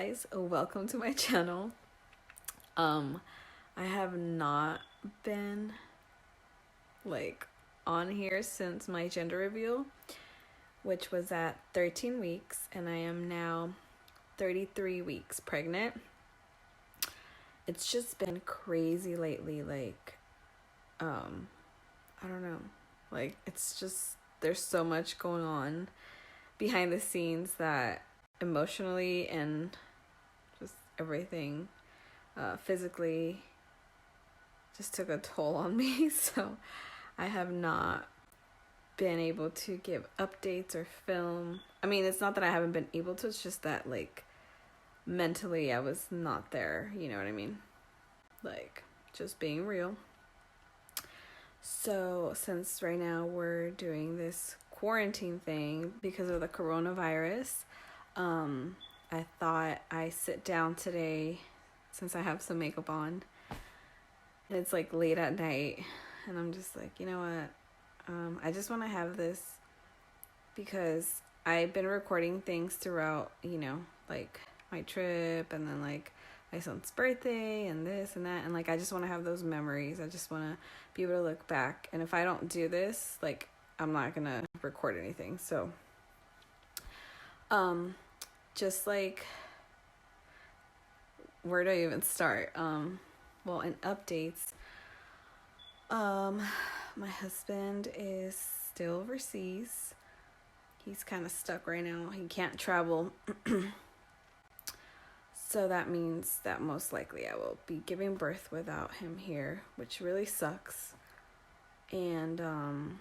guys, welcome to my channel. I have not been on here since my gender reveal, which was at 13 weeks, and I am now 33 weeks pregnant. It's just been crazy lately, I don't know, it's just, there's so much going on behind the scenes that emotionally and just everything physically just took a toll on me. So I have not been able to give updates or film. I mean, it's not that I haven't been able to, it's just that mentally I was not there, you know what I mean? Just being real. So since right now we're doing this quarantine thing because of the coronavirus, I thought I sit down today since I have some makeup on and it's late at night, and I'm just you know what, I just want to have this because I've been recording things throughout, my trip and then my son's birthday and this and that, and I just want to have those memories. I just want to be able to look back, and if I don't do this, I'm not gonna record anything. So just where do I even start? Well, in updates, my husband is still overseas. He's kind of stuck right now. He can't travel. So that means that most likely I will be giving birth without him here, which really sucks. And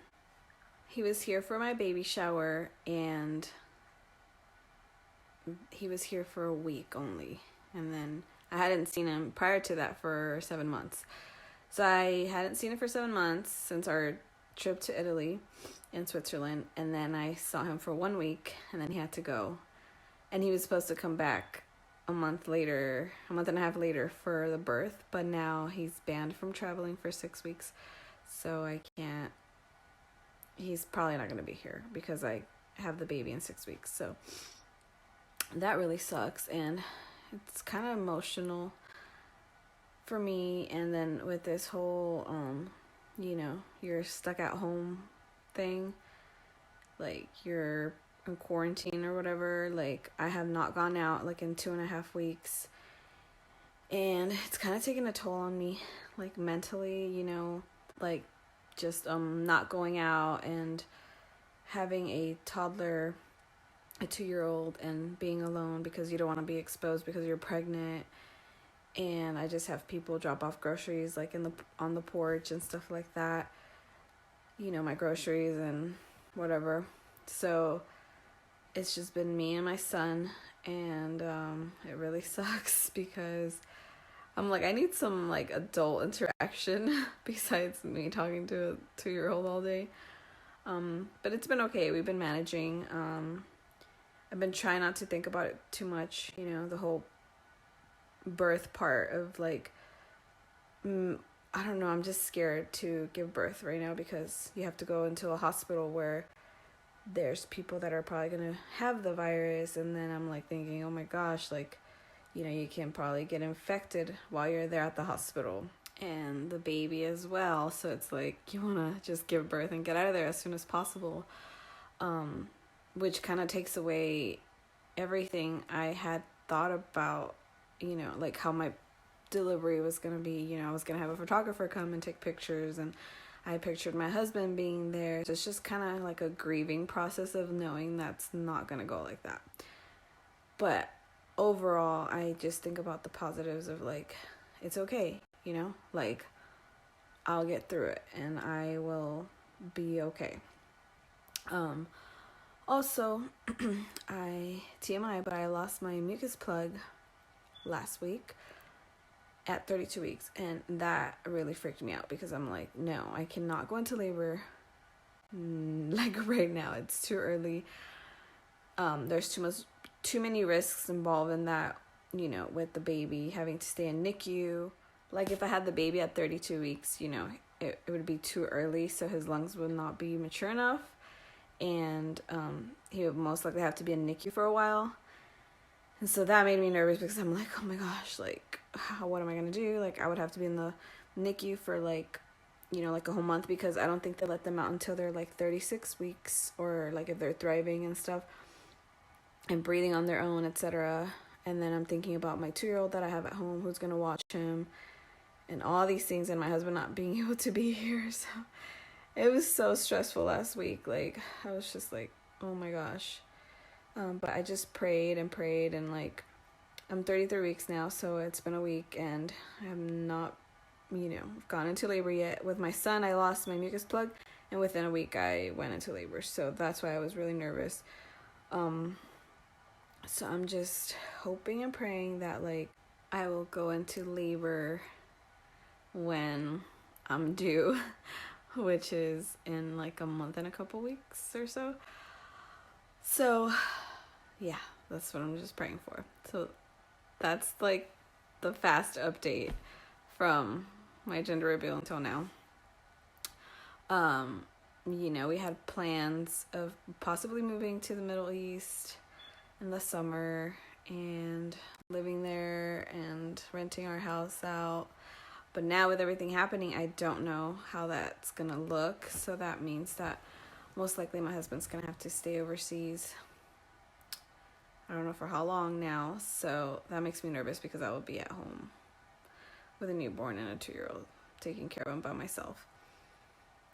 he was here for my baby shower, and he was here for a week only. And then I hadn't seen him prior to that for 7 months. So I hadn't seen him for 7 months since our trip to Italy and Switzerland. And then I saw him for 1 week, and then he had to go. And he was supposed to come back a month and a half later for the birth. But now he's banned from traveling for 6 weeks. So I can't, he's probably not going to be here because I have the baby in 6 weeks. So that really sucks, and it's kind of emotional for me. And then with this whole, you're stuck at home thing, you're in quarantine or whatever. I have not gone out in 2.5 weeks, and it's kind of taking a toll on me, mentally, just not going out and having a toddler, a 2-year-old, and being alone because you don't want to be exposed because you're pregnant. And I just have people drop off groceries on the porch and stuff like that, my groceries and whatever. So it's just been me and my son, and it really sucks because I'm I need some adult interaction besides me talking to a 2-year-old all day. But it's been okay. We've been managing. I've been trying not to think about it too much, the whole birth part of I don't know, I'm just scared to give birth right now because you have to go into a hospital where there's people that are probably going to have the virus, and then I'm thinking, oh my gosh, you can probably get infected while you're there at the hospital, and the baby as well. So it's you want to just give birth and get out of there as soon as possible, which kind of takes away everything I had thought about, how my delivery was going to be. I was going to have a photographer come and take pictures, and I pictured my husband being there. So it's just kind of a grieving process of knowing that's not going to go like that. But overall, I just think about the positives of it's okay, I'll get through it and I will be okay. Also, TMI, but I lost my mucus plug last week at 32 weeks, and that really freaked me out because I'm no, I cannot go into labor right now. It's too early. There's too many risks involved in that, with the baby having to stay in NICU. If I had the baby at 32 weeks, it would be too early, so his lungs would not be mature enough, and he would most likely have to be in NICU for a while. And so that made me nervous because I'm like, oh my gosh, like, what am I going to do? Like, I would have to be in the NICU for like, like a whole month, because I don't think they let them out until they're like 36 weeks, or like if they're thriving and stuff and breathing on their own, etc. And then I'm thinking about my 2-year-old that I have at home, who's going to watch him, and all these things, and my husband not being able to be here. So it was so stressful last week. Like, I was just like, oh my gosh. But I just prayed and prayed, and like, I'm 33 weeks now, so it's been a week, and I have not, gone into labor yet. With my son, I lost my mucus plug, and within a week I went into labor. So that's why I was really nervous. So I'm just hoping and praying that like I will go into labor when I'm due, which is in like a month and a couple weeks or so. So yeah, that's what I'm just praying for. So that's like the fast update from my gender reveal until now. We had plans of possibly moving to the Middle East in the summer and living there and renting our house out. But now with everything happening, I don't know how that's gonna look. So that means that most likely my husband's gonna have to stay overseas. I don't know for how long now. So that makes me nervous because I will be at home with a newborn and a 2-year-old, taking care of him by myself.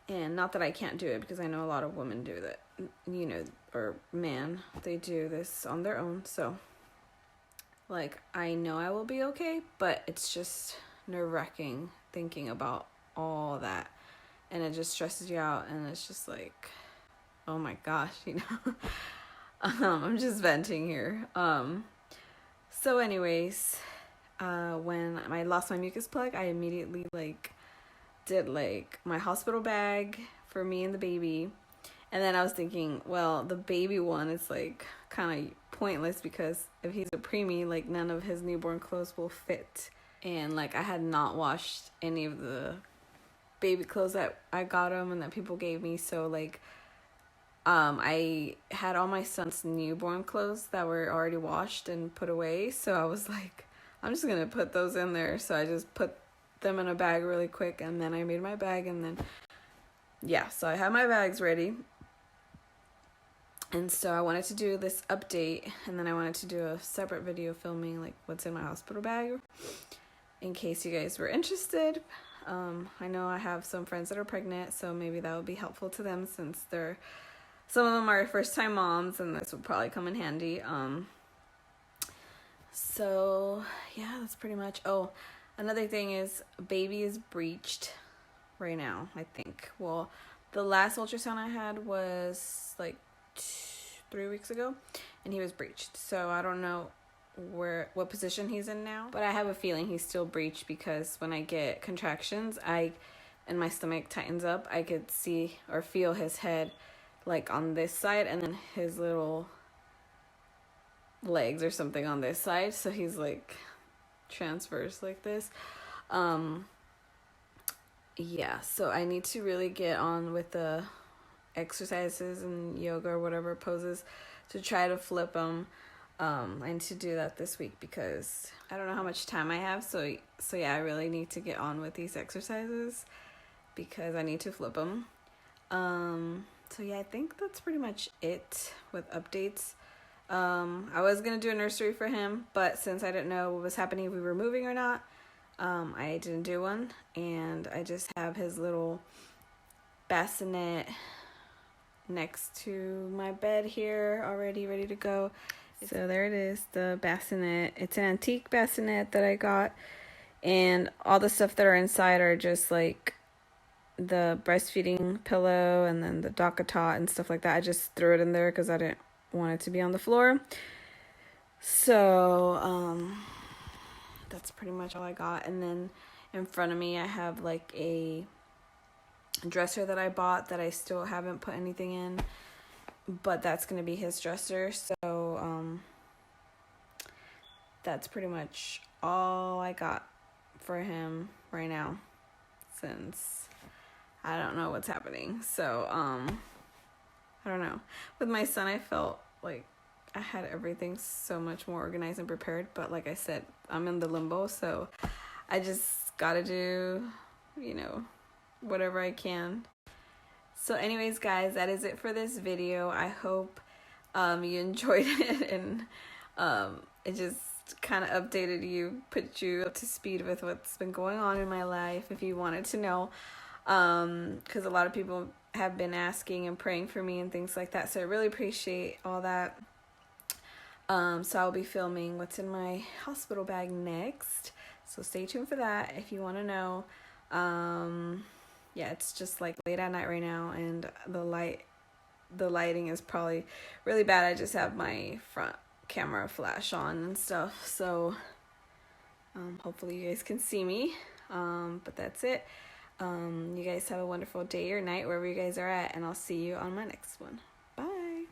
And not that I can't do it, because I know a lot of women do that, or men, they do this on their own. So like, I know I will be okay, but it's just nerve-wracking thinking about all that, and it just stresses you out, and it's just like, oh my gosh, I'm just venting here. So anyways, when I lost my mucus plug, I immediately did my hospital bag for me and the baby. And then I was thinking, well, the baby one is kind of pointless, because if he's a preemie, none of his newborn clothes will fit. And I had not washed any of the baby clothes that I got him and that people gave me. So I had all my son's newborn clothes that were already washed and put away. So I was like, I'm just going to put those in there. So I just put them in a bag really quick, and then I made my bag, and then so I had my bags ready. And so I wanted to do this update, and then I wanted to do a separate video filming what's in my hospital bag, in case you guys were interested. I know I have some friends that are pregnant, so maybe that would be helpful to them, since some of them are first-time moms, and this would probably come in handy. So yeah, that's pretty much. Oh, another thing is, baby is breached right now, I think. Well, the last ultrasound I had was 3 weeks ago, and he was breached. So I don't know what position he's in now, but I have a feeling he's still breached, because when I get contractions, and my stomach tightens up, I could see or feel his head on this side, and then his little legs or something on this side. So he's transverse like this. So I need to really get on with the exercises and yoga or whatever poses to try to flip them. I need to do that this week, because I don't know how much time I have. So yeah, I really need to get on with these exercises, because I need to flip them. So yeah, I think that's pretty much it with updates. I was gonna do a nursery for him, but since I didn't know what was happening, if we were moving or not, I didn't do one, and I just have his little bassinet next to my bed here, already ready to go. So there it is, the bassinet. It's an antique bassinet that I got, and all the stuff that are inside are just the breastfeeding pillow, and then the DACA tot and stuff like that. I just threw it in there because I didn't want it to be on the floor. So that's pretty much all I got. And then in front of me, I have a dresser that I bought that I still haven't put anything in, but that's gonna be his dresser. So that's pretty much all I got for him right now, since I don't know what's happening. So I don't know. With my son, I felt I had everything so much more organized and prepared, but like I said, I'm in the limbo, so I just gotta do, whatever I can. So anyways, guys, that is it for this video. I hope you enjoyed it, and it just kind of updated you, put you up to speed with what's been going on in my life if you wanted to know, because a lot of people have been asking and praying for me and things like that, so I really appreciate all that. So I'll be filming what's in my hospital bag next, so stay tuned for that if you want to know. Yeah, it's just like late at night right now, and the lighting is probably really bad. I just have my front camera flash on and stuff, so hopefully you guys can see me. But that's it. You guys have a wonderful day or night wherever you guys are at, and I'll see you on my next one. Bye.